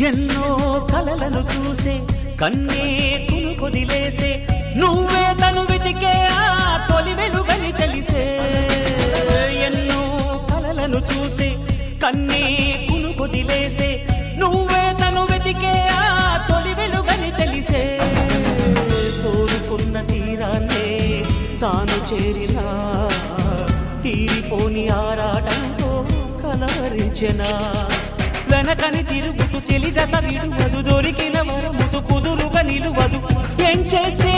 ఎన్నో కలలను చూసే కన్నే కునుకొదిలేసే నువ్వే తను వెతికే ఆ తొలి వెలుగని తెలిసే ఎన్నో కలలను చూసే కన్నే కునుకొదిలేసే నువ్వే తను వెతికే ఆ తొలి వెలుగని తెలిసే కోరుకున్న తీరాన్నే తాను చేరినా తీరిపోని ఆరాటంతో కలవరించెనా వెనకని తిరుగుతూ చెలి జత విడువదు దొరికిన వరముతు కుదురుగా నిలువదు ఏం చేస్తే